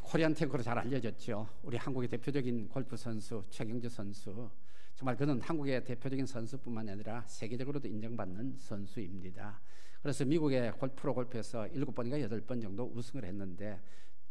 코리안 탱크로 잘 알려졌죠. 우리 한국의 대표적인 골프 선수 최경주 선수, 정말 그는 한국의 대표적인 선수뿐만 아니라 세계적으로도 인정받는 선수입니다. 그래서 미국의 프로 골프에서 7번인가 8번 정도 우승을 했는데,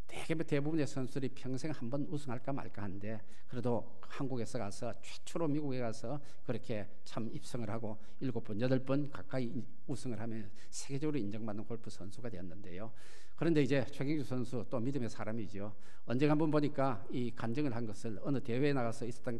대부분의 선수들이 평생 한 번 우승할까 말까 한데, 그래도 한국에서 가서 최초로 미국에 가서 그렇게 참 입성을 하고 7번, 8번 가까이 우승을 하면 세계적으로 인정받는 골프 선수가 되었는데요. 그런데 이제 최경주 선수 또 믿음의 사람이죠. 언젠가 한번 보니까 이 간증을 한 것을, 어느 대회에 나가서 있었던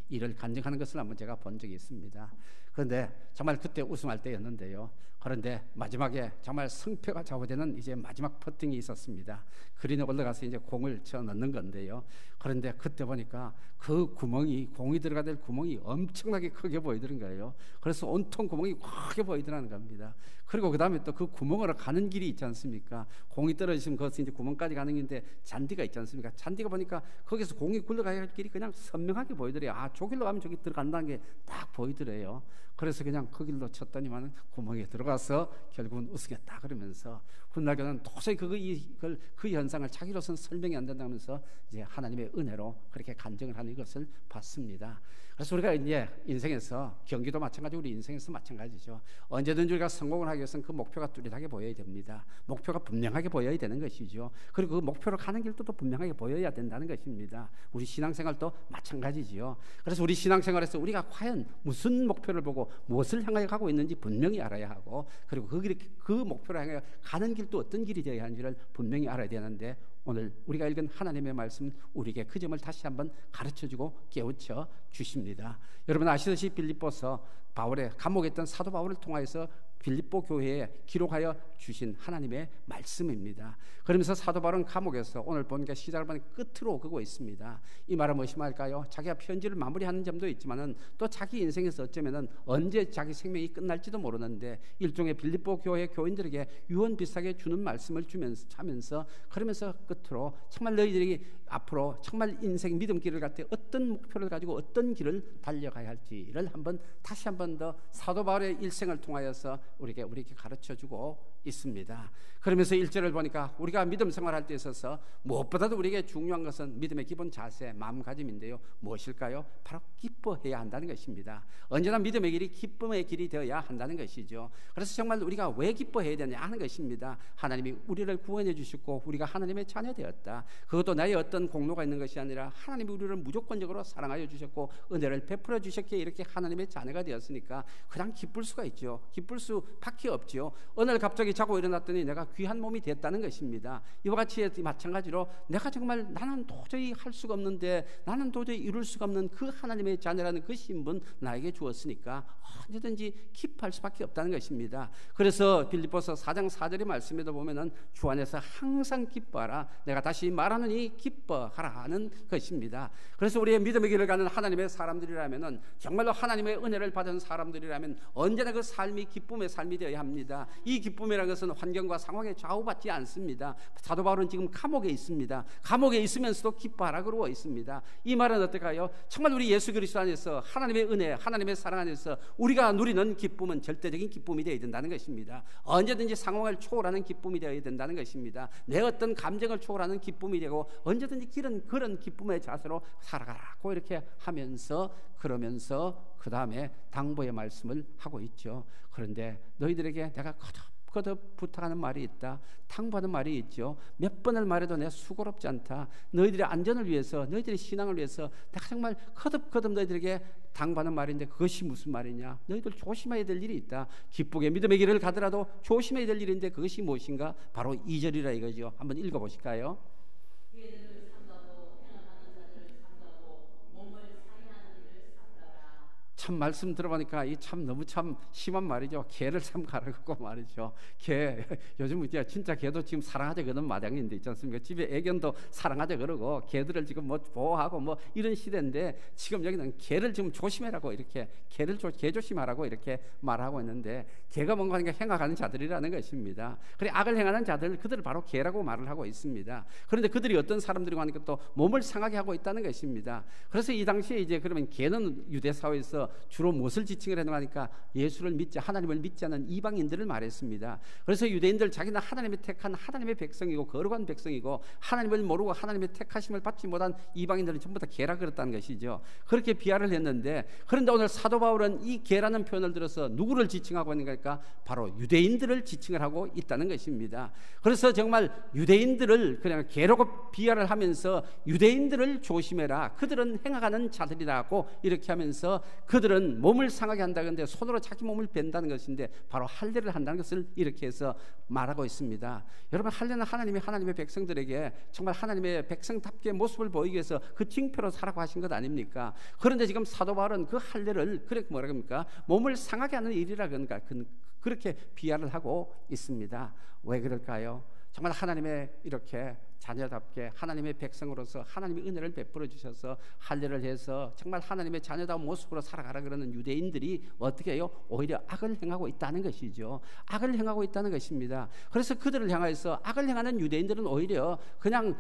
일을 간증하는 것을 한번 제가 본 적이 있습니다. 그런데 정말 그때 우승할 때였는데요. 그런데 마지막에 정말 승패가 좌우되는 이제 마지막 퍼팅이 있었습니다. 그린에 올라가서 이제 공을 쳐 넣는 건데요. 그런데 그때 보니까 그 구멍이, 공이 들어가야 될 구멍이 엄청나게 크게 보이더는 거예요. 그래서 온통 구멍이 크게 보이더라는 겁니다. 그리고 그 다음에 또 그 구멍으로 가는 길이 있지 않습니까? 공이 떨어지면 거기서 이제 구멍까지 가는 길인데 잔디가 있지 않습니까? 잔디가 보니까 거기서 공이 굴러가야 할 길이 그냥 선명하게 보이더래요. 아, 저 길로 가면 저기 들어간다는 게 딱 보이더래요. 그래서 그냥 그 길로 쳤더니만 구멍에 들어가서 결국은 우승했다 그러면서, 훗날 그는 도저히 그 현상을 자기로서는 설명이 안 된다면서 이제 하나님의 은혜로 그렇게 간증을 하는 것을 봤습니다. 그래서 우리가 이제 인생에서, 경기도 마찬가지고 우리 인생에서 마찬가지죠. 언제든지 우리가 성공을 하기 위해서는 그 목표가 뚜렷하게 보여야 됩니다. 목표가 분명하게 보여야 되는 것이죠. 그리고 그 목표로 가는 길도 또 분명하게 보여야 된다는 것입니다. 우리 신앙생활도 마찬가지지요. 그래서 우리 신앙생활에서 우리가 과연 무슨 목표를 보고 무엇을 향하여 가고 있는지 분명히 알아야 하고, 그리고 그 목표를 향하여 가는 길도 어떤 길이 되어야 하는지를 분명히 알아야 되는데, 오늘 우리가 읽은 하나님의 말씀 우리에게 그 점을 다시 한번 가르쳐주고 깨우쳐 주십니다. 여러분 아시듯이 빌립보서, 바울의 감옥에 있던 사도 바울을 통하여서 빌립보 교회에 기록하여 주신 하나님의 말씀입니다. 그러면서 사도 바울은 감옥에서 오늘 보니까 시작을 보니 끝으로 오고 있습니다. 이 말은 무엇이 말까요? 자기가 편지를 마무리하는 점도 있지만은 또 자기 인생에서 어쩌면은 언제 자기 생명이 끝날지도 모르는데, 일종의 빌립보 교회 교인들에게 유언 비슷하게 주는 말씀을 하면서 그러면서 끝으로 정말 너희들이 앞으로 정말 인생 믿음 길을 갈 때 어떤 목표를 가지고 어떤 길을 달려가야 할지를 다시 한 번 더 사도 바울의 일생을 통하여서 우리에게 가르쳐주고 있습니다. 그러면서 1절을 보니까 우리가 믿음 생활할 때 있어서 무엇보다도 우리에게 중요한 것은 믿음의 기본 자세, 마음가짐인데요. 무엇일까요? 바로 기뻐해야 한다는 것입니다. 언제나 믿음의 길이 기쁨의 길이 되어야 한다는 것이죠. 그래서 정말 우리가 왜 기뻐해야 되냐 하는 것입니다. 하나님이 우리를 구원해 주셨고 우리가 하나님의 자녀 되었다. 그것도 나의 어떤 공로가 있는 것이 아니라 하나님이 우리를 무조건적으로 사랑하여 주셨고 은혜를 베풀어 주셨기에 이렇게 하나님의 자녀가 되었으니까 그냥 기쁠 수가 있죠. 기쁠 수밖에 없죠. 어느 날 갑자기 자고 일어났더니 내가 귀한 몸이 됐다는 것입니다. 이와 같이 마찬가지로 내가 정말 나는 도저히 할 수가 없는데, 나는 도저히 이룰 수가 없는 그 하나님의 자녀라는 그 신분 나에게 주었으니까 언제든지 기뻐할 수밖에 없다는 것입니다. 그래서 빌립보서 4장 4절의 말씀에도 보면은 주 안에서 항상 기뻐하라, 내가 다시 말하느니 기뻐하라 하는 것입니다. 그래서 우리의 믿음의 길을 가는 하나님의 사람들이라면은, 정말로 하나님의 은혜를 받은 사람들이라면 언제나 그 삶이 기쁨의 삶이 되어야 합니다. 이 기쁨이라는 것은 환경과 상황에 좌우받지 않습니다. 사도 바울은 지금 감옥에 있습니다. 감옥에 있으면서도 기뻐하라 그러고 있습니다. 이 말은 어떨까요? 정말 우리 예수 그리스도 안에서 하나님의 은혜, 하나님의 사랑 안에서 우리가 누리는 기쁨은 절대적인 기쁨이 되어야 된다는 것입니다. 언제든지 상황을 초월하는 기쁨이 되어야 된다는 것입니다. 내 어떤 감정을 초월하는 기쁨이 되고 언제든지 그런 기쁨의 자세로 살아가라고 이렇게 하면서, 그러면서 그 다음에 당부의 말씀을 하고 있죠. 그런데 너희들에게 내가 거듭 부탁하는 말이 있다. 당부하는 말이 있죠. 몇 번을 말해도 내가 수고롭지 않다. 너희들의 안전을 위해서, 너희들의 신앙을 위해서 내가 정말 거듭 너희들에게 당부하는 말인데, 그것이 무슨 말이냐? 너희들 조심해야 될 일이 있다. 기쁘게 믿음의 길을 가더라도 조심해야 될 일인데 그것이 무엇인가? 바로 2절이라 이거죠. 한번 읽어보실까요? 참 말씀 들어보니까 이 참 너무 참 심한 말이죠. 개를 참 가르고 말이죠. 개, 요즘 이제 진짜 개도 지금 사랑하자 그러는 마당인데 있지 않습니까? 집에 애견도 사랑하자 그러고 개들을 지금 뭐 보호하고 뭐 이런 시대인데, 지금 여기는 개를 좀 조심해라고 이렇게, 개 조심하라고 이렇게 말하고 있는데, 개가 뭔가 하니까 행악하는 자들이라는 것입니다. 그래, 악을 행하는 자들, 그들을 바로 개라고 말을 하고 있습니다. 그런데 그들이 어떤 사람들이고 하니까 또 몸을 상하게 하고 있다는 것입니다. 그래서 이 당시에 이제 그러면 개는 유대 사회에서 하면서 주로 무엇을 지칭을 했는가 하니까 예수를 믿지 하나님을 믿지 않는 이방인들을 말했습니다. 그래서 유대인들 자기는 하나님의 택한 하나님의 백성이고 거룩한 백성이고 하나님을 모르고 하나님의 택하심을 받지 못한 이방인들은 전부 다 개라 그랬다는 것이죠. 그렇게 비하를 했는데, 그런데 오늘 사도 바울은 이 개라는 표현을 들어서 누구를 지칭하고 있는가? 바로 유대인들을 지칭을 하고 있다는 것입니다. 그래서 정말 유대인들을 그냥 개라고 비하를 하면서 유대인들을 조심해라, 그들은 행하는 자들이라고 이렇게 하면서 그들은 몸을 상하게 한다는데 손으로 자기 몸을 벤다는 것인데 바로 할례를 한다는 것을 이렇게 해서 말하고 있습니다. 여러분, 할례는 하나님의 백성들에게 정말 하나님의 백성답게 모습을 보이기 위해서 그 징표로 사라고 하신 것 아닙니까? 그런데 지금 사도 바울은 그 할례를 그렇게 뭐라 합니까? 몸을 상하게 하는 일이라 그런가 그렇게 비하를 하고 있습니다. 왜 그럴까요? 정말 하나님의 이렇게 자녀답게 하나님의 백성으로서 하나님의 은혜를 베풀어 주셔서 할례를 해서 정말 하나님의 자녀다운 모습으로 살아가라 그러는 유대인들이 어떻게 해요? 오히려 악을 행하고 있다는 것이죠. 악을 행하고 있다는 것입니다. 그래서 그들을 향해서 악을 행하는 유대인들은 오히려 그냥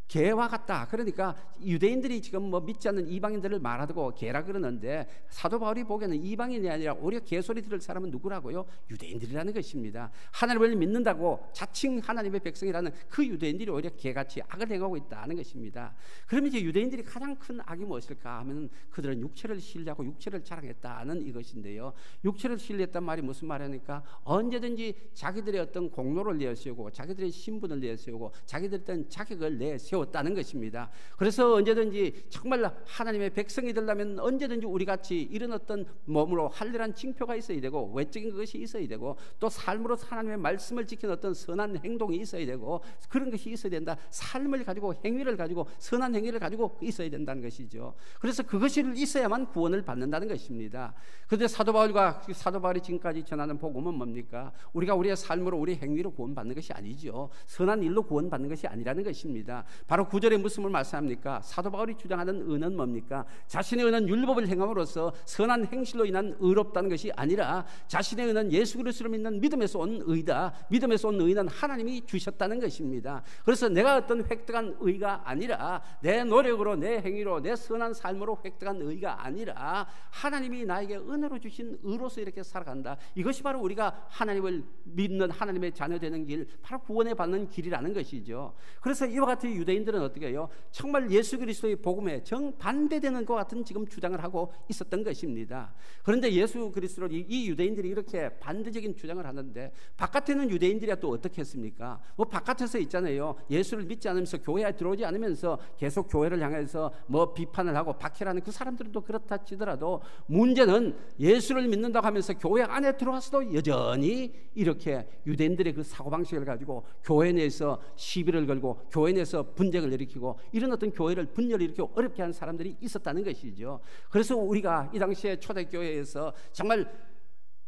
개와 같다. 그러니까 유대인들이 지금 뭐 믿지 않는 이방인들을 말하고 개라 그러는데 사도 바울이 보기에는 이방인이 아니라 오히려 개소리 들을 사람은 누구라고요? 유대인들이라는 것입니다. 하나님을 믿는다고 자칭 하나님의 백성이라는 그 유대인들이 오히려 개같이 악을 행하고 있다는 것입니다. 그러면 이제 유대인들이 가장 큰 악이 무엇일까 하면 그들은 육체를 신뢰하고 육체를 자랑했다는 이것인데요. 육체를 신뢰했단 말이 무슨 말이니까 언제든지 자기들의 어떤 공로를 내세우고 자기들의 신분을 내세우고 자기들의 어떤 자격을 내세웠다는 것입니다. 그래서 언제든지 정말 하나님의 백성이 되려면 언제든지 우리 같이 이런 어떤 몸으로 할례란 징표가 있어야 되고 외적인 것이 있어야 되고 또 삶으로 하나님의 말씀을 지키는 어떤 선한 행동이 있어야 되고 그런 것이 있어야 된다. 삶을 가지고 행위를 가지고 선한 행위를 가지고 있어야 된다는 것이죠. 그래서 그것이 있어야만 구원을 받는다는 것입니다. 그런데 사도 바울이 지금까지 전하는 복음은 뭡니까? 우리가 우리의 삶으로 우리 행위로 구원받는 것이 아니죠. 선한 일로 구원받는 것이 아니라는 것입니다. 바로 9절에 무슨 말씀합니까? 사도 바울이 주장하는 의는 뭡니까? 자신의 의는 율법을 행함으로써 선한 행실로 인한 의롭다는 것이 아니라 자신의 의는 예수 그리스도를 믿는 믿음에서 온 의다. 믿음에서 온 의는 하나님이 주셨다는 것입니다. 그래서 내가 어떤 획득한 의가 아니라 내 노력으로 내 행위로 내 선한 삶으로 획득한 의가 아니라 하나님이 나에게 은혜로 주신 의로서 이렇게 살아간다. 이것이 바로 우리가 하나님을 믿는 하나님의 자녀 되는 길, 바로 구원에 받는 길이라는 것이죠. 그래서 이와 같은 유대인들은 어떻게 해요? 정말 예수 그리스도의 복음에 정반대되는 것 같은 지금 주장을 하고 있었던 것입니다. 그런데 예수 그리스도를 이 유대인들이 이렇게 반대적인 주장을 하는데 바깥에는 유대인들이 또 어떻게 했습니까? 뭐 바깥에서 있잖아요. 예수를 믿지 않으면서 교회에 들어오지 않으면서 계속 교회를 향해서 뭐 비판을 하고 박해하는 그 사람들은 또 그렇다 치더라도 문제는 예수를 믿는다고 하면서 교회 안에 들어와서도 여전히 이렇게 유대인들의 그 사고방식을 가지고 교회 내에서 시비를 걸고 교회 내에서 분쟁을 일으키고 이런 어떤 교회를 분열을 일으키고 어렵게 하는 사람들이 있었다는 것이죠. 그래서 우리가 이 당시에 초대교회에서 정말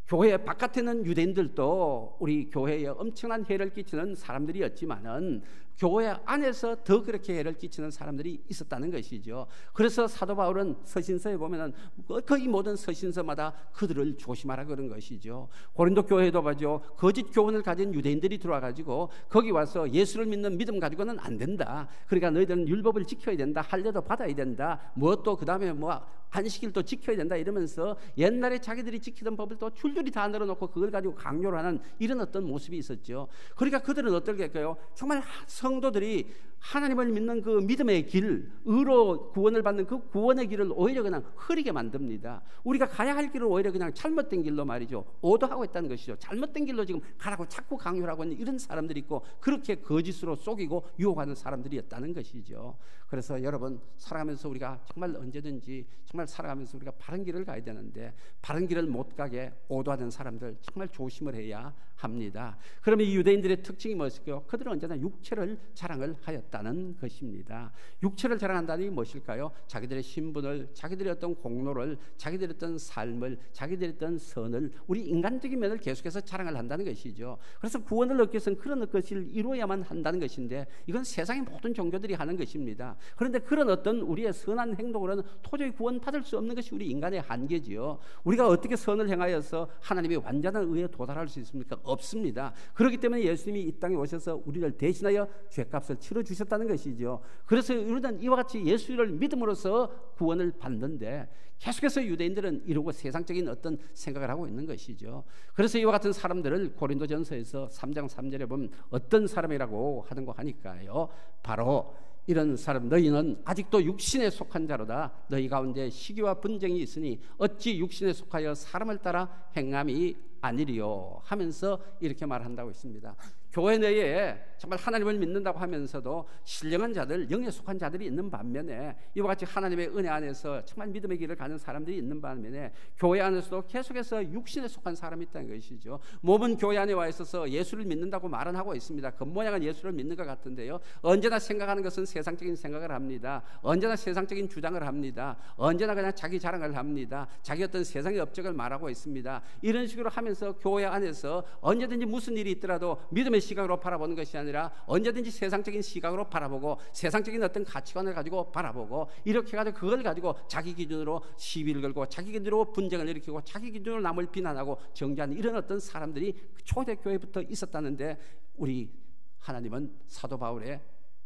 교회 바깥에는 유대인들도 우리 교회에 엄청난 해를 끼치는 사람들이었지만은 교회 안에서 더 그렇게 해를 끼치는 사람들이 있었다는 것이죠. 그래서 사도 바울은 서신서에 보면은 거의 모든 서신서마다 그들을 조심하라 그런 것이죠. 고린도 교회도 봐죠. 거짓 교훈을 가진 유대인들이 들어와가지고 거기 와서 예수를 믿는 믿음 가지고는 안 된다. 그러니까 너희들은 율법을 지켜야 된다. 할례도 받아야 된다. 그 다음에 안식일도 지켜야 된다 이러면서 옛날에 자기들이 지키던 법을 또 줄줄이 다 늘어놓고 그걸 가지고 강요를 하는 이런 어떤 모습이 있었죠. 그러니까 그들은 어떻게 할까요? 정말 성도들이 하나님을 믿는 그 믿음의 길, 의로 구원을 받는 그 구원의 길을 오히려 그냥 흐리게 만듭니다. 우리가 가야 할 길을 오히려 그냥 잘못된 길로 말이죠. 오도하고 있다는 것이죠. 잘못된 길로 지금 가라고 자꾸 강요를 하고 있는 이런 사람들이 있고 그렇게 거짓으로 속이고 유혹하는 사람들이었다는 것이죠. 그래서 여러분 살아가면서 우리가 정말 언제든지 정말 살아가면서 우리가 바른 길을 가야 되는데 바른 길을 못 가게 오도하는 사람들 정말 조심을 해야 합니다. 그러면 이 유대인들의 특징이 무엇일까요? 그들은 언제나 육체를 자랑을 하였다는 것입니다. 육체를 자랑한다는 게 무엇일까요? 자기들의 신분을, 자기들의 어떤 공로를, 자기들의 어떤 삶을, 자기들의 어떤 선을, 우리 인간적인 면을 계속해서 자랑을 한다는 것이죠. 그래서 구원을 얻기 위해서는 그런 것을 이루어야만 한다는 것인데 이건 세상의 모든 종교들이 하는 것입니다. 그런데 그런 어떤 우리의 선한 행동으로는 도저히 구원받을 수 없는 것이 우리 인간의 한계지요. 우리가 어떻게 선을 행하여서 하나님의 완전한 의에 도달할 수 있습니까? 없습니다. 그렇기 때문에 예수님이 이 땅에 오셔서 우리를 대신하여 죄값을 치러주셨다는 것이죠. 그래서 우리는 이와 같이 예수를 믿음으로써 구원을 받는데 계속해서 유대인들은 이러고 세상적인 어떤 생각을 하고 있는 것이죠. 그래서 이와 같은 사람들을 고린도전서에서 3장 3절에 보면 어떤 사람이라고 하는 거 하니까요. 바로 이런 사람, 너희는 아직도 육신에 속한 자로다. 너희 가운데 시기와 분쟁이 있으니 어찌 육신에 속하여 사람을 따라 행함이 아니리요 하면서 이렇게 말한다고 있습니다. 교회 내에 정말 하나님을 믿는다고 하면서도 신령한 자들, 영에 속한 자들이 있는 반면에 이와 같이 하나님의 은혜 안에서 정말 믿음의 길을 가는 사람들이 있는 반면에 교회 안에서도 계속해서 육신에 속한 사람이 있다는 것이죠. 몸은 교회 안에 와 있어서 예수를 믿는다고 말은 하고 있습니다. 겉모양은 예수를 믿는 것 같은데요, 언제나 생각하는 것은 세상적인 생각을 합니다. 언제나 세상적인 주장을 합니다. 언제나 그냥 자기 자랑을 합니다. 자기 어떤 세상의 업적을 말하고 있습니다. 이런 식으로 하면서 교회 안에서 언제든지 무슨 일이 있더라도 믿음의 시각으로 바라보는 것이 아니라 언제든지 세상적인 시각으로 바라보고 세상적인 어떤 가치관을 가지고 바라보고 이렇게 가지고 그걸 가지고 자기 기준으로 시비를 걸고 자기 기준으로 분쟁을 일으키고 자기 기준으로 남을 비난하고 정죄하는 이런 어떤 사람들이 초대교회부터 있었다는데 우리 하나님은 사도 바울의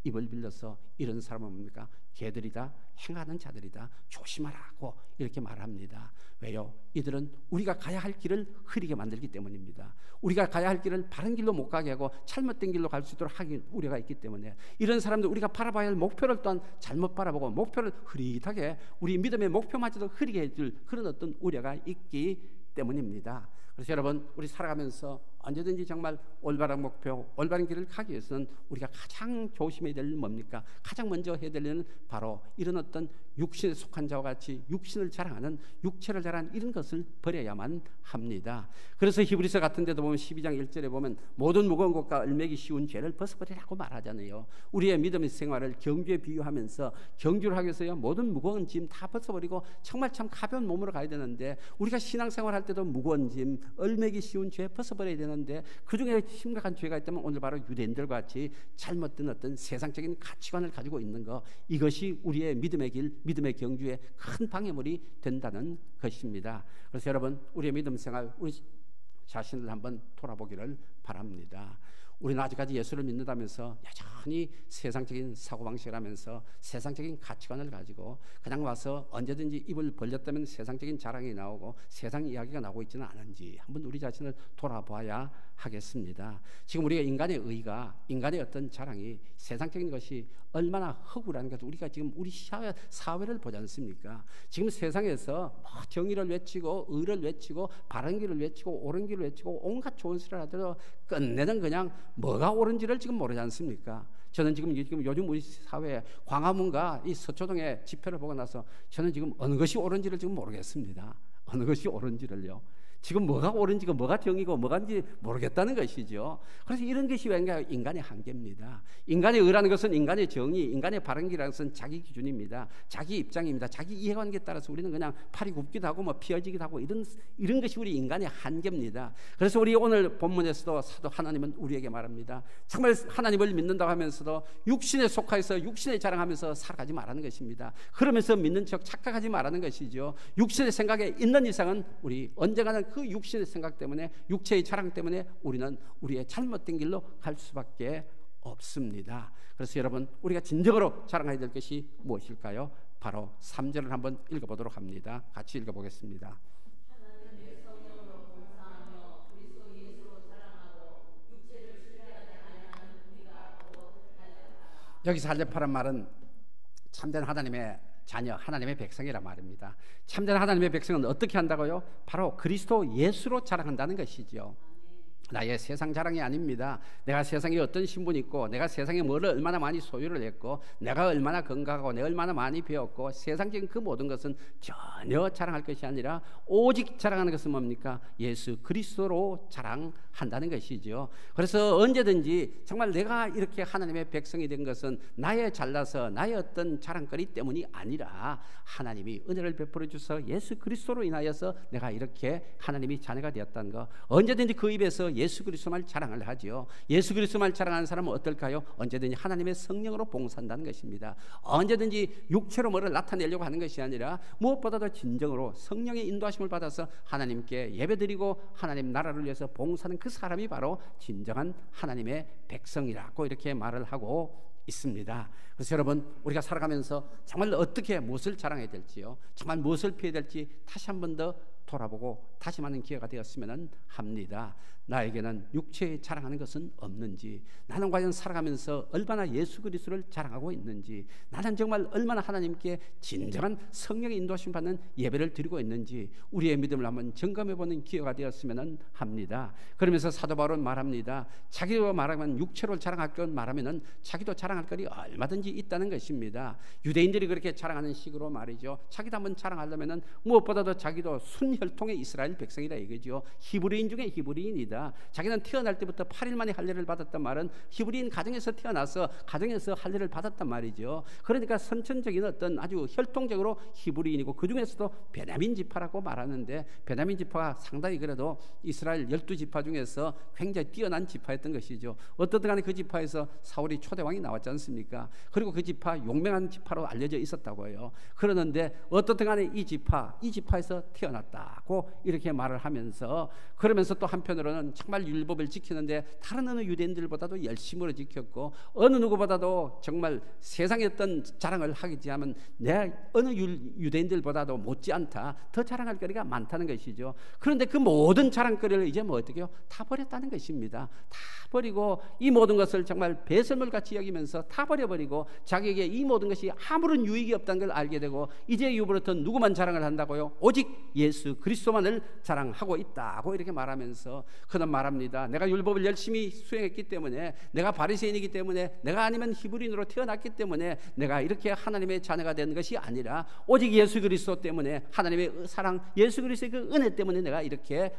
입을 빌려서 이런 사람은 뭡니까? 개들이다, 행하는 자들이다, 조심하라고 이렇게 말합니다. 왜요? 이들은 우리가 가야 할 길을 흐리게 만들기 때문입니다. 우리가 가야 할 길을 바른 길로 못 가게 하고 잘못된 길로 갈 수 있도록 하기 우려가 있기 때문에 이런 사람들, 우리가 바라봐야 할 목표를 또한 잘못 바라보고 목표를 흐릿하게, 우리 믿음의 목표마저도 흐리게 해줄 그런 어떤 우려가 있기 때문입니다. 그래서 여러분, 우리 살아가면서 언제든지 정말 올바른 목표, 올바른 길을 가기 위해서는 우리가 가장 조심해야 될 일은 뭡니까? 가장 먼저 해야 될 일은 바로 이런 어떤 육신에 속한 자와 같이 육신을 자랑하는, 육체를 자랑하는 이런 것을 버려야만 합니다. 그래서 히브리서 같은 데도 보면 12장 1절에 보면 모든 무거운 것과 얼매기 쉬운 죄를 벗어버리라고 말하잖아요. 우리의 믿음의 생활을 경주에 비유하면서 경주를 하기 위해서 모든 무거운 짐 다 벗어버리고 정말 참 가벼운 몸으로 가야 되는데, 우리가 신앙생활 할 때도 무거운 짐, 얼매기 쉬운 죄 벗어버려야 되는데 그 중에 심각한 죄가 있다면 오늘 바로 유대인들과 같이 잘못된 어떤 세상적인 가치관을 가지고 있는 것, 이것이 우리의 믿음의 길, 믿음의 경주에 큰 방해물이 된다는 것입니다. 그래서 여러분, 우리의 믿음 생활, 우리 자신을 한번 돌아보기를 바랍니다. 우리는 아직까지 예수를 믿는다면서 여전히 세상적인 사고방식을 하면서 세상적인 가치관을 가지고 그냥 와서 언제든지 입을 벌렸다면 세상적인 자랑이 나오고 세상 이야기가 나오고 있지는 않은지 한번 우리 자신을 돌아봐야 하겠습니다. 지금 우리가 인간의 의가, 인간의 어떤 자랑이 세상적인 것이 얼마나 허구라는 것을 우리가 지금 우리 사회를 보지 않습니까? 지금 세상에서 정의를 외치고 의를 외치고 바른 길을 외치고 옳은 길을 외치고 온갖 좋은 소리를 하더라도 끝내는 그냥 뭐가 옳은지를 지금 모르지 않습니까? 저는 지금 요즘 우리 사회에 광화문과 이 서초동의 집회를 보고 나서 저는 지금 어느 것이 옳은지를 지금 모르겠습니다. 어느 것이 옳은지를요. 지금 뭐가 옳은지고 뭐가 정의고 뭐가인지 모르겠다는 것이죠. 그래서 이런 것이 왠가 인간의 한계입니다. 인간의 의라는 것은 인간의 정의, 인간의 바른 길이라는 것은 자기 기준입니다. 자기 입장입니다. 자기 이해관계에 따라서 우리는 그냥 팔이 굽기도 하고 뭐 피어지기도 하고 이런 것이 우리 인간의 한계입니다. 그래서 우리 오늘 본문에서도 사도 하나님은 우리에게 말합니다. 정말 하나님을 믿는다고 하면서도 육신에 속하여서 육신에 자랑하면서 살아가지 말라는 것입니다. 그러면서 믿는 척 착각하지 말라는 것이죠. 육신의 생각에 있는 이상은 우리 언젠가는 그 육신의 생각 때문에, 육체의 자랑 때문에 우리는 우리의 잘못된 길로 갈 수밖에 없습니다. 그래서 여러분, 우리가 진정으로 자랑해야 될 것이 무엇일까요? 바로 3절을 한번 읽어보도록 합니다. 같이 읽어보겠습니다. 여기서 할례파란 말은 참된 하나님의 자녀, 하나님의 백성이란 말입니다. 참된 하나님의 백성은 어떻게 한다고요? 바로 그리스도 예수로 자랑한다는 것이죠. 나의 세상 자랑이 아닙니다. 내가 세상에 어떤 신분이 있고 내가 세상에 뭐를 얼마나 많이 소유를 했고 내가 얼마나 건강하고 내가 얼마나 많이 배웠고 세상적인 그 모든 것은 전혀 자랑할 것이 아니라 오직 자랑하는 것은 뭡니까? 예수 그리스도로 자랑한다는 것이죠. 그래서 언제든지 정말 내가 이렇게 하나님의 백성이 된 것은 나의 잘나서 나의 어떤 자랑거리 때문이 아니라 하나님이 은혜를 베풀어 주셔서 예수 그리스도로 인하여서 내가 이렇게 하나님이 자녀가 되었다는 것, 언제든지 그 입에서 예수 그리스도만 자랑을 하죠. 예수 그리스도만 자랑하는 사람은 어떨까요? 언제든지 하나님의 성령으로 봉사한다는 것입니다. 언제든지 육체로 뭐를 나타내려고 하는 것이 아니라 무엇보다도 진정으로 성령의 인도하심을 받아서 하나님께 예배드리고 하나님 나라를 위해서 봉사하는 그 사람이 바로 진정한 하나님의 백성이라고 이렇게 말을 하고 있습니다. 그래서 여러분, 우리가 살아가면서 정말 어떻게 무엇을 자랑해야 될지요, 정말 무엇을 피해야 될지 다시 한 번 더 돌아보고 다짐하는 기회가 되었으면 합니다. 나에게는 육체에 자랑하는 것은 없는지, 나는 과연 살아가면서 얼마나 예수 그리스도를 자랑하고 있는지, 나는 정말 얼마나 하나님께 진정한 성령의 인도하심 받는 예배를 드리고 있는지 우리의 믿음을 한번 점검해보는 기회가 되었으면 합니다. 그러면서 사도 바울은 말합니다. 자기가 말하면 육체로 자랑할 것 말하면 자기도 자랑할 것이 얼마든지 있다는 것입니다. 유대인들이 그렇게 자랑하는 식으로 말이죠. 자기도 한번 자랑하려면 무엇보다도 자기도 순혈통의 이스라엘 백성이라 이거죠. 히브리인 중에 히브리인이다. 자기는 태어날 때부터 8일 만에 할례를 받았단 말은 히브리인 가정에서 태어나서 가정에서 할례를 받았단 말이죠. 그러니까 선천적인 어떤 아주 혈통적으로 히브리인이고, 그 중에서도 베냐민 지파라고 말하는데, 베냐민 지파가 상당히 그래도 이스라엘 12지파 중에서 굉장히 뛰어난 지파였던 것이죠. 어떻든 간에 그 지파에서 사울이 초대왕이 나왔지 않습니까? 그리고 그 지파 용맹한 지파로 알려져 있었다고 해요. 그러는데 어떻든 간에 이 지파에서 태어났다고 이렇게 말을 하면서, 그러면서 또 한편으로는 정말 율법을 지키는데 다른 어느 유대인들보다도 열심으로 지켰고, 어느 누구보다도 정말 세상의 어떤 자랑을 하지 않으면 내 어느 유대인들보다도 못지않다 더 자랑할 거리가 많다는 것이죠. 그런데 그 모든 자랑거리를 이제 뭐 어떻게 해요? 다 버렸다는 것입니다. 다 버리고 이 모든 것을 정말 배설물같이 여기면서 다 버려버리고 자기에게 이 모든 것이 아무런 유익이 없다는 걸 알게 되고, 이제 이후부터 누구만 자랑을 한다고요? 오직 예수 그리스도만을 자랑하고 있다고 이렇게 말하면서 그는 말합니다. 내가 율법을 열심히 수행했기 때문에, 내가 바리새인이기 때문에, 내가 아니면 히브리인으로 태어났기 때문에 내가 이렇게 하나님의 자녀가 된 것이 아니라 오직 예수 그리스도 때문에, 하나님의 사랑, 예수 그리스도의 그 은혜 때문에 내가 이렇게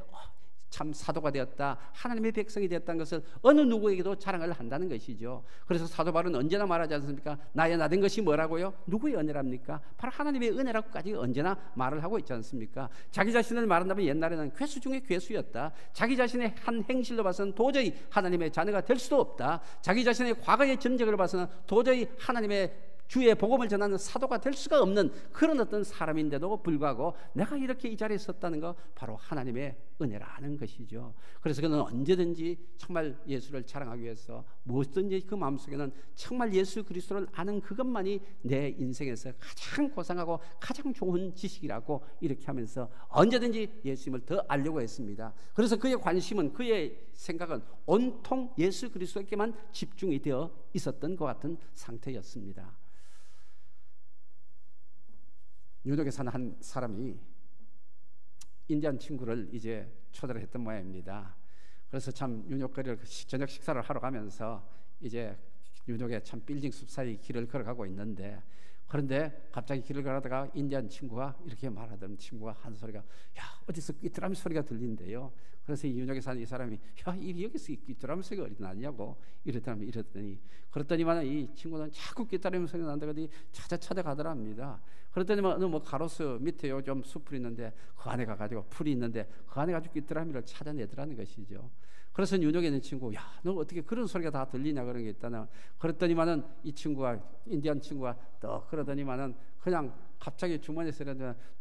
참 사도가 되었다, 하나님의 백성이 되었다는 것을 어느 누구에게도 자랑을 한다는 것이죠. 그래서 사도 바울은 언제나 말하지 않습니까? 나의 나된 것이 뭐라고요? 누구의 은혜랍니까? 바로 하나님의 은혜라고까지 언제나 말을 하고 있지 않습니까? 자기 자신을 말한다면 옛날에는 괴수 중에 괴수였다. 자기 자신의 한 행실로 봐서는 도저히 하나님의 자녀가 될 수도 없다. 자기 자신의 과거의 전적을 봐서는 도저히 하나님의 주의 복음을 전하는 사도가 될 수가 없는 그런 어떤 사람인데도 불구하고 내가 이렇게 이 자리에 섰다는 거, 바로 하나님의 은혜라는 것이죠. 그래서 그는 언제든지 정말 예수를 자랑하기 위해서 무엇든지 그 마음속에는 정말 예수 그리스도를 아는 그것만이 내 인생에서 가장 고상하고 가장 좋은 지식이라고 이렇게 하면서 언제든지 예수님을 더 알려고 했습니다. 그래서 그의 관심은, 그의 생각은 온통 예수 그리스도에게만 집중이 되어 있었던 것 같은 상태였습니다. 뉴욕에 사는 한 사람이 인디안 친구를 이제 초대를 했던 모양입니다. 그래서 참 뉴욕거리를 저녁 식사를 하러 가면서 이제 뉴욕의 참 빌딩 숲 사이 길을 걸어가고 있는데, 그런데 갑자기 길을 걸어다가 인디안 친구가 이렇게 말하던 친구가 한 소리가, 야, 어디서 귀뚜라미 소리가 들린대요. 그래서 이 뉴욕에 사는 이 사람이, 야, 여기서 귀뚜라미 소리가 어디 나냐고 이랬더니 그랬더니만 이 친구는 자꾸 귀뚜라미 소리가 난다더니 찾아가더랍니다. 그랬더니만 어느 뭐 가로수 밑에 좀 숲이 있는데 그 안에 가가지고 풀이 있는데 그 안에 가지고 귀뚜라미를 찾아내더라는 것이죠. 그래서 뉴욕에 있는 친구, 야, 너 어떻게 그런 소리가 다 들리냐 그런 게 있다나. 그랬더니만은 이 친구가, 인디안 친구가 또 그러더니만은 그냥 갑자기 주머니에서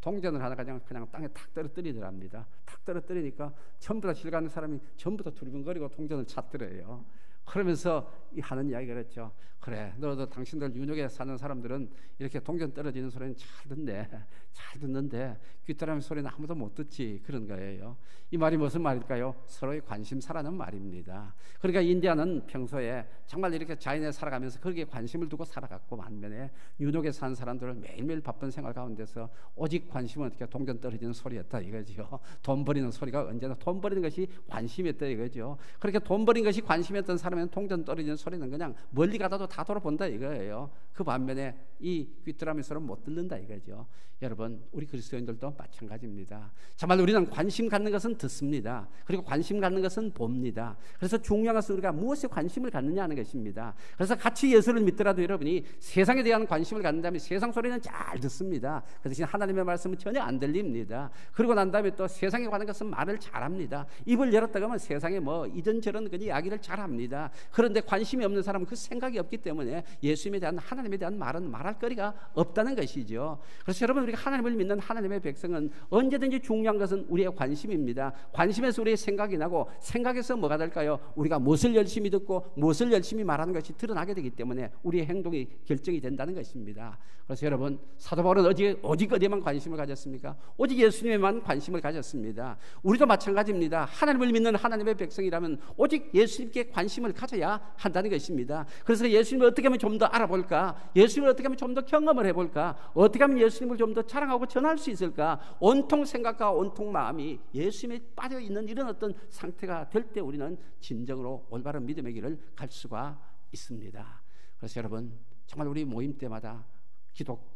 동전을 하나 그냥 땅에 탁 떨어뜨리더랍니다. 탁 떨어뜨리니까 전부 다 길 가는 사람이 전부 다 두리번거리고 동전을 찾더래요. 그러면서 하는 이야기가 그랬죠. 그래, 너도 당신들 뉴욕에 사는 사람들은 이렇게 동전 떨어지는 소리는 잘 듣는데 귀뚜라미 소리는 아무도 못 듣지, 그런 거예요. 이 말이 무슨 말일까요? 서로의 관심사라는 말입니다. 그러니까 인디아는 평소에 정말 이렇게 자연에 살아가면서 거기에 관심을 두고 살아갔고, 반면에 뉴욕에 사는 사람들은 매일매일 바쁜 생활 가운데서 오직 관심은 어떻게 동전 떨어지는 소리였다 이거죠. 돈 버리는 소리가 언제나 돈 버리는 것이 관심이었다 이거죠. 그렇게 돈 버린 것이 관심이었던 사람은 동전 떨어지는 소리는 그냥 멀리 가다도 다 돌아본다 이거예요. 그 반면에 이 귀뚜라미 소리는 못 듣는다 이거죠. 여러분, 우리 그리스도인들도 마찬가지입니다. 정말 우리는 관심 갖는 것은 듣습니다. 그리고 관심 갖는 것은 봅니다. 그래서 중요한 것은 우리가 무엇에 관심을 갖느냐 하는 것입니다. 그래서 같이 예수를 믿더라도 여러분이 세상에 대한 관심을 갖는다면 세상 소리는 잘 듣습니다. 그 대신 하나님의 말씀은 전혀 안 들립니다. 그리고 난 다음에 또 세상에 관한 것은 말을 잘합니다. 입을 열었다가 하면 세상에 뭐 이런저런 그 이야기를 잘합니다. 그런데 관심이 없는 사람은 그 생각이 없기 때문에 예수님에 대한 하나님에 대한 말은 말할 거리가 없다는 것이죠. 그래서 여러분, 우리가 하나님을 믿는 하나님의 백성은 언제든지 중요한 것은 우리의 관심입니다. 관심에서 우리의 생각이 나고 생각에서 뭐가 될까요? 우리가 무엇을 열심히 듣고 무엇을 열심히 말하는 것이 드러나게 되기 때문에 우리의 행동이 결정이 된다는 것입니다. 그래서 여러분, 사도 바울은 오직 어디에만 관심을 가졌습니까? 오직 예수님에만 관심을 가졌습니다. 우리도 마찬가지입니다. 하나님을 믿는 하나님의 백성이라면 오직 예수님께 관심을 가져야 한다는 것입니다. 그래서 예수님을 어떻게 하면 좀 더 알아볼까? 예수님을 어떻게 하면 좀 더 경험을 해볼까? 어떻게 하면 예수님을 좀 더 자랑하고 전할 수 있을까? 온통 생각과 온통 마음이 예수님에 빠져있는 이런 어떤 상태가 될 때 우리는 진정으로 올바른 믿음의 길을 갈 수가 있습니다. 그래서 여러분, 정말 우리 모임 때마다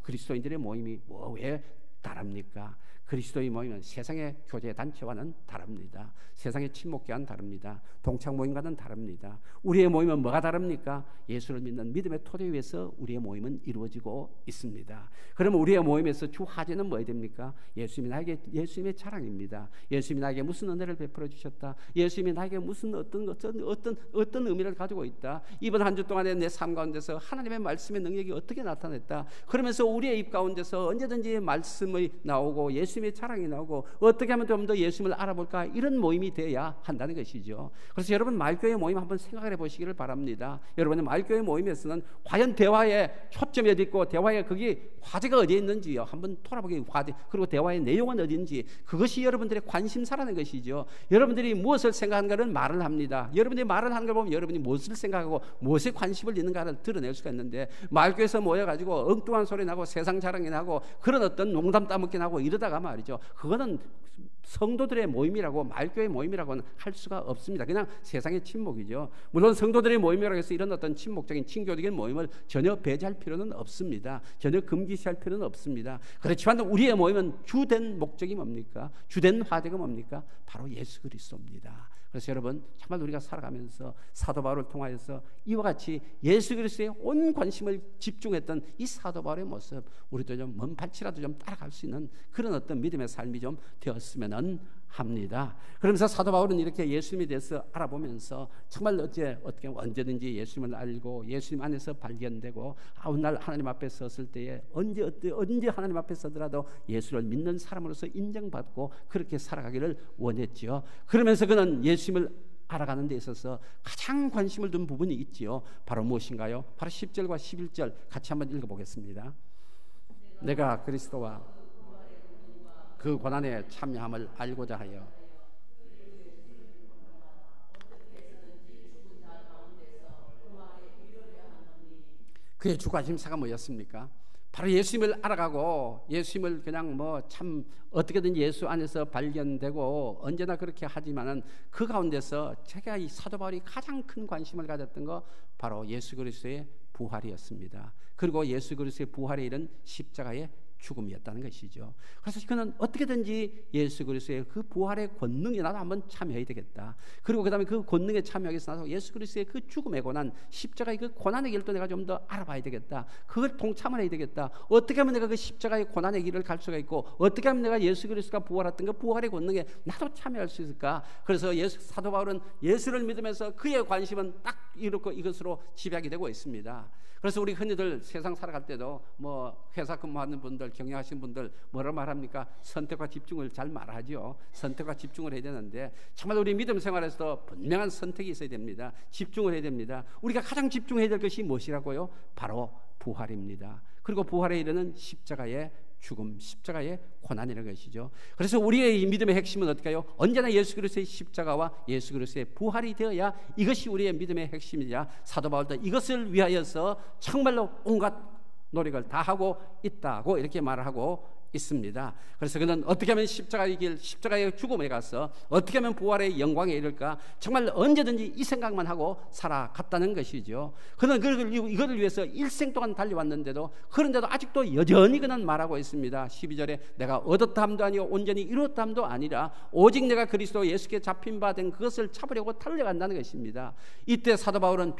그리스도인들의 모임이 왜 다릅니까? 그리스도의 모임은 세상의 교제 단체와는 다릅니다. 세상의 친목교와는 다릅니다. 동창 모임과는 다릅니다. 우리의 모임은 뭐가 다릅니까? 예수를 믿는 믿음의 토대 위에서 우리의 모임은 이루어지고 있습니다. 그러면 우리의 모임에서 주 화제는 뭐야 됩니까? 예수님이 나에게 예수님의 자랑입니다. 예수님이 나에게 무슨 은혜를 베풀어 주셨다. 예수님이 나에게 무슨 어떤 의미를 가지고 있다. 이번 한 주 동안에 내 삶 가운데서 하나님의 말씀의 능력이 어떻게 나타냈다. 그러면서 우리의 입 가운데서 언제든지 말씀이 나오고 예수님의 자랑이 나오고 어떻게 하면 좀 더 예수님을 알아볼까, 이런 모임이 되어야 한다는 것이죠. 그래서 여러분, 마을교회 모임 한번 생각을 해보시기를 바랍니다. 여러분의 마을교회 모임에서는 과연 대화에 초점이 어디 있고 대화에 거기 화제가 어디에 있는지요 한번 돌아보기, 화제, 그리고 대화의 내용은 어딘지, 그것이 여러분들의 관심사라는 것이죠. 여러분들이 무엇을 생각하는가를 말을 합니다. 여러분들이 말을 하는 걸 보면 여러분이 무엇을 생각하고 무엇에 관심을 있는가를 드러낼 수가 있는데, 마을교회에서 모여가지고 엉뚱한 소리 나고 세상 자랑이 나고 그런 어떤 농담 따먹기 나고 이러다가 말이죠, 그거는 성도들의 모임이라고, 마을교회 모임이라고는 할 수가 없습니다. 그냥 세상의 친목이죠. 물론 성도들의 모임이라고 해서 이런 어떤 친목적인 친교적인 모임을 전혀 배제할 필요는 없습니다. 전혀 금기시할 필요는 없습니다. 그렇지만 우리의 모임은 주된 목적이 뭡니까? 주된 화제가 뭡니까? 바로 예수 그리스도입니다. 그래서 여러분, 정말 우리가 살아가면서 사도 바울을 통하여서 이와 같이 예수 그리스도에 온 관심을 집중했던 이 사도 바울의 모습, 우리도 좀 먼 발치라도 좀 따라갈 수 있는 그런 어떤 믿음의 삶이 좀 되었으면 합니다. 그러면서 사도 바울은 이렇게 예수님에 대해서 알아보면서 정말 어떻게 언제든지 예수님을 알고 예수님 안에서 발견되고 날 하나님 앞에 섰을 때에 언제 하나님 앞에 서더라도 예수를 믿는 사람으로서 인정받고 그렇게 살아가기를 원했지요. 그러면서 그는 예수님을 알아가는 데 있어서 가장 관심을 둔 부분이 있지요. 바로 무엇인가요? 바로 10절과 11절 같이 한번 읽어보겠습니다. 내가 그리스도와 그 고난에 참여함을 알고자 하여 그의 주 관심사가 뭐였습니까? 바로 예수님을 알아가고 예수님을 그냥 참 어떻게든 예수 안에서 발견되고 언제나 그렇게 하지만은 그 가운데서 제가 이 사도 바울이 가장 큰 관심을 가졌던 거 바로 예수 그리스도의 부활이었습니다. 그리고 예수 그리스도의 부활에 이른 십자가의 죽음이었다는 것이죠. 그래서 그는 어떻게든지 예수 그리스도의 그 부활의 권능에 나도 한번 참여해야 되겠다. 그리고 그 다음에 그 권능에 참여하기 위해서 나도 예수 그리스도의 그 죽음의 고난, 십자가의 그 고난의 길도 내가 좀 더 알아봐야 되겠다. 그걸 동참을 해야 되겠다. 어떻게 하면 내가 그 십자가의 고난의 길을 갈 수가 있고 어떻게 하면 내가 예수 그리스도가 부활했던 그 부활의 권능에 나도 참여할 수 있을까? 그래서 사도 바울은 예수를 믿으면서 그의 관심은 딱 이것으로 집약이 되고 있습니다. 그래서 우리 흔히들 세상 살아갈 때도 회사 근무하는 분들, 경영하시는 분들 뭐라 말합니까? 선택과 집중을 잘 말하죠. 선택과 집중을 해야 되는데 정말 우리 믿음 생활에서도 분명한 선택이 있어야 됩니다. 집중을 해야 됩니다. 우리가 가장 집중해야 될 것이 무엇이라고요? 바로 부활입니다. 그리고 부활에 이르는 십자가의 죽음, 십자가의 고난이라는 것이죠. 그래서 우리의 이 믿음의 핵심은 어떨까요? 언제나 예수 그리스도의 십자가와 예수 그리스도의 부활이 되어야 이것이 우리의 믿음의 핵심이자 사도 바울도 이것을 위하여서 정말로 온갖 노력을 다하고 있다고 이렇게 말을 하고 있습니다. 그래서 그는 어떻게 하면 십자가의 길, 십자가의 죽음에 가서 어떻게 하면 부활의 영광에 이를까, 정말 언제든지 이 생각만 하고 살아갔다는 것이죠. 그는 이거를 위해서 일생 동안 달려왔는데도, 그런데도 아직도 여전히 그는 말하고 있습니다. 12절에 내가 얻었다함도 아니요 온전히 이루었다함도 아니라 오직 내가 그리스도 예수께 잡힌 바 된 그것을 잡으려고 달려간다는 것입니다. 이때 사도 바울은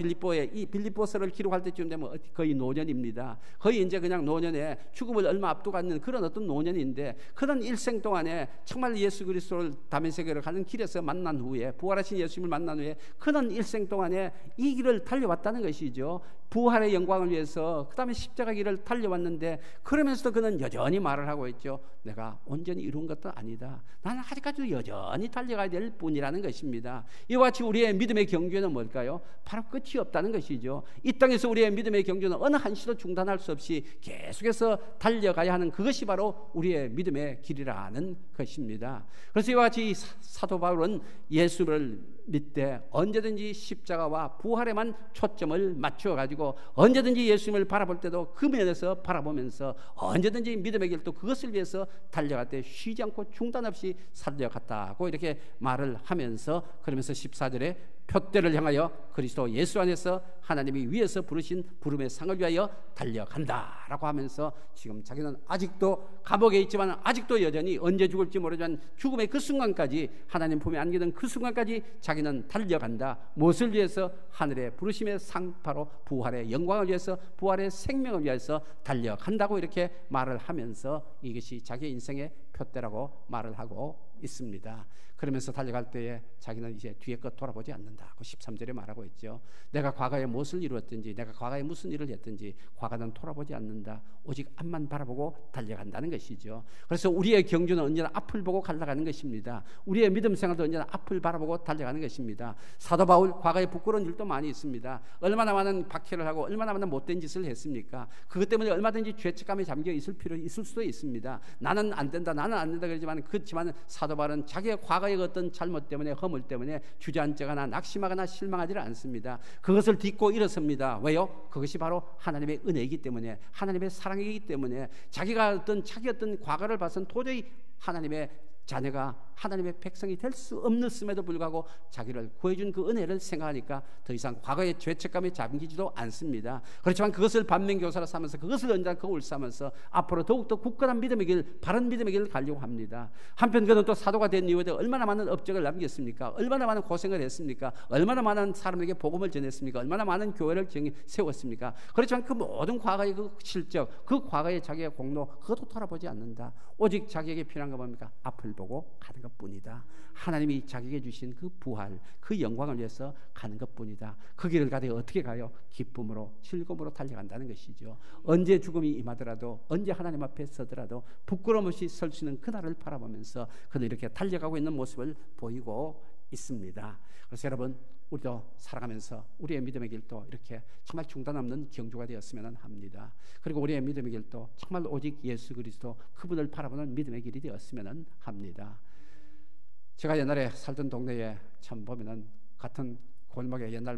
이 빌립보서를 기록할 때쯤 되면 거의 노년입니다. 거의 이제 그냥 노년에 죽음을 얼마 앞두고 있는 그런 어떤 노년인데, 그는 일생 동안에 정말 예수 그리스도를 다메섹으로 가는 길에서 만난 후에, 부활하신 예수님을 만난 후에 그는 일생 동안에 이 길을 달려왔다는 것이죠. 부활의 영광을 위해서 그 다음에 십자가 길을 달려왔는데, 그러면서도 그는 여전히 말을 하고 있죠. 내가 온전히 이룬 것도 아니다. 나는 아직까지도 여전히 달려가야 될 뿐이라는 것입니다. 이와 같이 우리의 믿음의 경주는 뭘까요? 바로 끝이 없다는 것이죠. 이 땅에서 우리의 믿음의 경주는 어느 한시도 중단할 수 없이 계속해서 달려가야 하는 그것이 바로 우리의 믿음의 길이라는 것입니다. 그래서 이와 같이 사도 바울은 예수를 믿되 언제든지 십자가와 부활에만 초점을 맞추어 가지고 언제든지 예수님을 바라볼 때도 그 면에서 바라보면서 언제든지 믿음의 길 또 그것을 위해서 달려갈 때 쉬지 않고 중단 없이 달려갔다고 이렇게 말을 하면서, 그러면서 14절에 표대를 향하여 그리스도 예수 안에서 하나님이 위에서 부르신 부름의 상을 위하여 달려간다라고 하면서, 지금 자기는 아직도 감옥에 있지만 아직도 여전히 언제 죽을지 모르지만 죽음의 그 순간까지, 하나님 품에 안기는 그 순간까지 자기는 달려간다. 무엇을 위해서? 하늘의 부르심의 상, 바로 부활의 영광을 위해서, 부활의 생명을 위해서 달려간다고 이렇게 말을 하면서 이것이 자기 인생의 표대라고 말을 하고 있습니다. 그러면서 달려갈 때에 자기는 이제 뒤에 것 돌아보지 않는다. 그 13절에 말하고 있죠. 내가 과거에 무엇을 이루었든지, 내가 과거에 무슨 일을 했든지 과거는 돌아보지 않는다. 오직 앞만 바라보고 달려간다는 것이죠. 그래서 우리의 경주는 언제나 앞을 보고 갈라가는 것입니다. 우리의 믿음 생활도 언제나 앞을 바라보고 달려가는 것입니다. 사도 바울 과거에 부끄러운 일도 많이 있습니다. 얼마나 많은 박해를 하고 얼마나 많은 못된 짓을 했습니까? 그것 때문에 얼마든지 죄책감에 잠겨 있을 수도 있습니다. 나는 안 된다 그러지만, 그렇지만 사도 바울은 자기의 과거의 어떤 잘못 때문에, 허물 때문에 주저앉거나 낙심하거나 실망하지를 않습니다. 그것을 딛고 일어섭니다. 왜요? 그것이 바로 하나님의 은혜이기 때문에, 하나님의 사랑이기 때문에, 자기가 자기 어떤 과거를 봐서는 도저히 하나님의 자녀가, 하나님의 백성이 될 수 없음에도 불구하고 자기를 구해준 그 은혜를 생각하니까 더 이상 과거의 죄책감에 잠기지도 않습니다. 그렇지만 그것을 반면교사로 삼면서, 그것을 언제나 거울 삼면서 앞으로 더욱더 굳건한 믿음의 길, 바른 믿음의 길을 가려고 합니다. 한편 그는 또 사도가 된 이후에 얼마나 많은 업적을 남겼습니까? 얼마나 많은 고생을 했습니까? 얼마나 많은 사람에게 복음을 전했습니까? 얼마나 많은 교회를 세웠습니까? 그렇지만 그 모든 과거의 그 실적, 그 과거의 자기의 공로, 그것도 돌아보지 않는다. 오직 자기에게 필요한 거 뭡니까? 앞을 보고 가는 것뿐이다. 하나님이 자기에게 주신 그 부활, 그 영광을 위해서 가는 것뿐이다. 그 길을 가되 어떻게 가요? 기쁨으로, 즐거움으로 달려간다는 것이죠. 언제 죽음이 임하더라도, 언제 하나님 앞에 서더라도 부끄러움 없이 설 수 있는 그날을 바라보면서 그는 이렇게 달려가고 있는 모습을 보이고 있습니다. 그래서 여러분, 우리도 살아가면서 우리의 믿음의 길도 이렇게 정말 중단 없는 경주가 되었으면 합니다. 그리고 우리의 믿음의 길도 정말 오직 예수 그리스도, 그분을 바라보는 믿음의 길이 되었으면 합니다. 제가 옛날에 살던 동네에 참 보면은 같은 골목에 옛날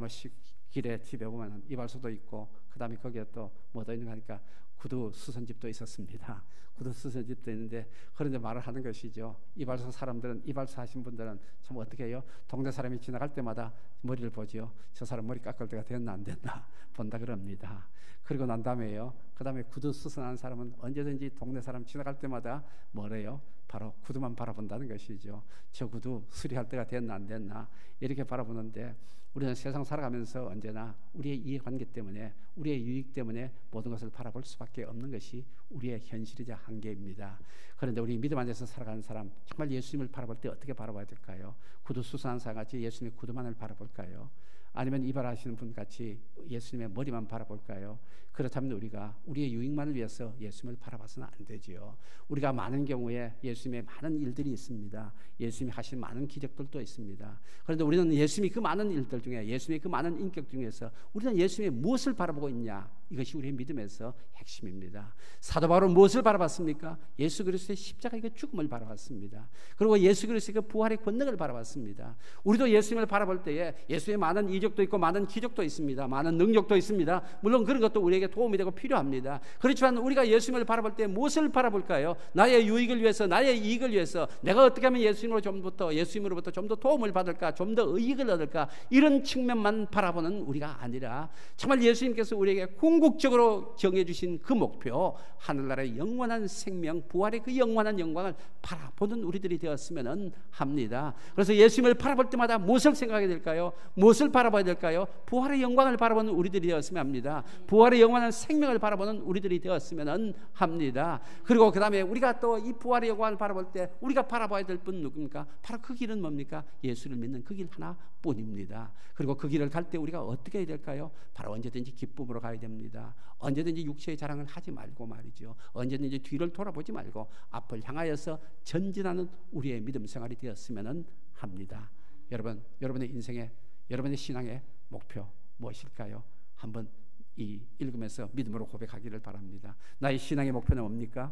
길에 집에 보면은 이발소도 있고, 그 다음에 거기에 또 뭐도 있는가 하니까 구두 수선집도 있었습니다. 구두 수선집도 있는데, 그런데 말을 하는 것이죠. 이발소 사람들은, 이발소 하신 분들은 참 어떻게 해요? 동네 사람이 지나갈 때마다 머리를 보죠. 저 사람 머리 깎을 때가 됐나 안 됐나 본다 그럽니다. 그리고 난 다음에요, 그 다음에 구두 수선하는 사람은 언제든지 동네 사람 지나갈 때마다 뭐래요? 바로 구두만 바라본다는 것이죠. 저 구두 수리할 때가 됐나 안 됐나 이렇게 바라보는데, 우리는 세상 살아가면서 언제나 우리의 이해관계 때문에, 우리의 유익 때문에 모든 것을 바라볼 수밖에 없는 것이 우리의 현실이자 한계입니다. 그런데 우리 믿음 안에서 살아가는 사람, 정말 예수님을 바라볼 때 어떻게 바라봐야 될까요? 구두 수선한 사람같이 예수님의 구두만을 바라볼까요? 아니면 이발하시는 분같이 예수님의 머리만 바라볼까요? 그렇다면 우리가 우리의 유익만을 위해서 예수님을 바라봐서는 안 되지요. 우리가 많은 경우에 예수님의 많은 일들이 있습니다. 예수님이 하신 많은 기적들도 있습니다. 그런데 우리는 예수님이 그 많은 일들 중에, 예수님의 그 많은 인격 중에서 우리는 예수님의 무엇을 바라보고 있냐? 이것이 우리의 믿음에서 핵심입니다. 사도 바울은 무엇을 바라봤습니까? 예수 그리스도의 십자가의 죽음을 바라봤습니다. 그리고 예수 그리스도의 그 부활의 권능을 바라봤습니다. 우리도 예수님을 바라볼 때에 예수의 많은 이적도 있고 많은 기적도 있습니다. 많은 능력도 있습니다. 물론 그런 것도 우리에게 도움이 되고 필요합니다. 그렇지만 우리가 예수님을 바라볼 때 무엇을 바라볼까요? 나의 유익을 위해서, 나의 이익을 위해서 내가 어떻게 하면 예수님으로부터 좀 더 도움을 받을까, 좀 더 의익을 얻을까, 이런 측면만 바라보는 우리가 아니라 정말 예수님께서 우리에게 궁극적으로 정해주신 그 목표, 하늘나라의 영원한 생명, 부활의 그 영원한 영광을 바라보는 우리들이 되었으면 합니다. 그래서 예수님을 바라볼 때마다 무엇을 생각하게 될까요? 무엇을 바라봐야 될까요? 부활의 영광을 바라보는 우리들이 되었으면 합니다. 부활의 영원한 생명을 바라보는 우리들이 되었으면 합니다. 그리고 그 다음에 우리가 또 이 부활의 영광을 바라볼 때 우리가 바라봐야 될 분 누굽니까? 바로 그 길은 뭡니까? 예수를 믿는 그 길 하나뿐입니다. 그리고 그 길을 갈 때 우리가 어떻게 해야 될까요? 바로 언제든지 기쁨으로 가야 됩니다. 언제든지 육체의 자랑을 하지 말고 말이죠. 언제든지 뒤를 돌아보지 말고 앞을 향하여서 전진하는 우리의 믿음 생활이 되었으면 합니다. 여러분, 여러분의 인생에, 여러분의 신앙의 목표 무엇일까요? 한번 이 읽으면서 믿음으로 고백하기를 바랍니다. 나의 신앙의 목표는 뭡니까?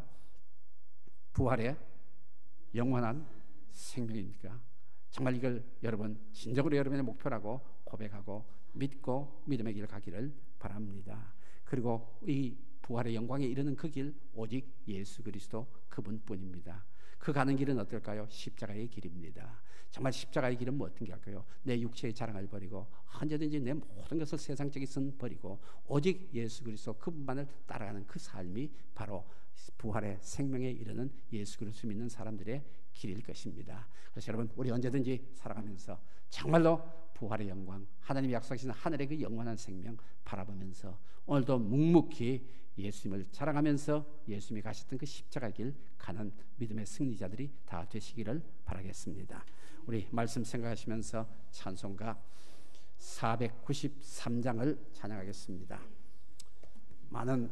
부활의 영원한 생명입니까? 정말 이걸 여러분 진정으로 여러분의 목표라고 고백하고 믿고 믿음의 길을 가기를 바랍니다. 그리고 이 부활의 영광에 이르는 그 길 오직 예수 그리스도 그분뿐입니다. 그 가는 길은 어떨까요? 십자가의 길입니다. 정말 십자가의 길은 뭐 어떤 게 할까요? 내 육체의 자랑을 버리고 언제든지 내 모든 것을 세상적인 것은 버리고 오직 예수 그리스도 그분만을 따라가는 그 삶이 바로 부활의 생명에 이르는 예수 그리스도 믿는 사람들의 길일 것입니다. 그래서 여러분, 우리 언제든지 살아가면서 정말로 부활의 영광, 하나님이 약속하신 하늘의 그 영원한 생명 바라보면서 오늘도 묵묵히 예수님을 자랑하면서 예수님이 가셨던 그 십자가 길 가는 믿음의 승리자들이 다 되시기를 바라겠습니다. 우리 말씀 생각하시면서 찬송가 493장을 찬양하겠습니다. 많은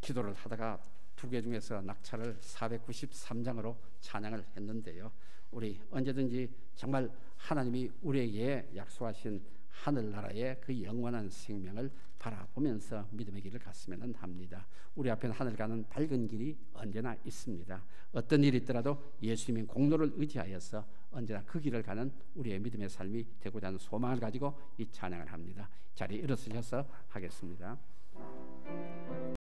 기도를 하다가 두 개 중에서 낙차를 493장으로 찬양을 했는데요. 우리 언제든지 정말 하나님이 우리에게 약속하신 하늘나라의 그 영원한 생명을 바라보면서 믿음의 길을 갔으면 합니다. 우리 앞에는 하늘 가는 밝은 길이 언제나 있습니다. 어떤 일이 있더라도 예수님의 공로를 의지하여서 언제나 그 길을 가는 우리의 믿음의 삶이 되고자 하는 소망을 가지고 이 찬양을 합니다. 자리에 일어서셔서 하겠습니다.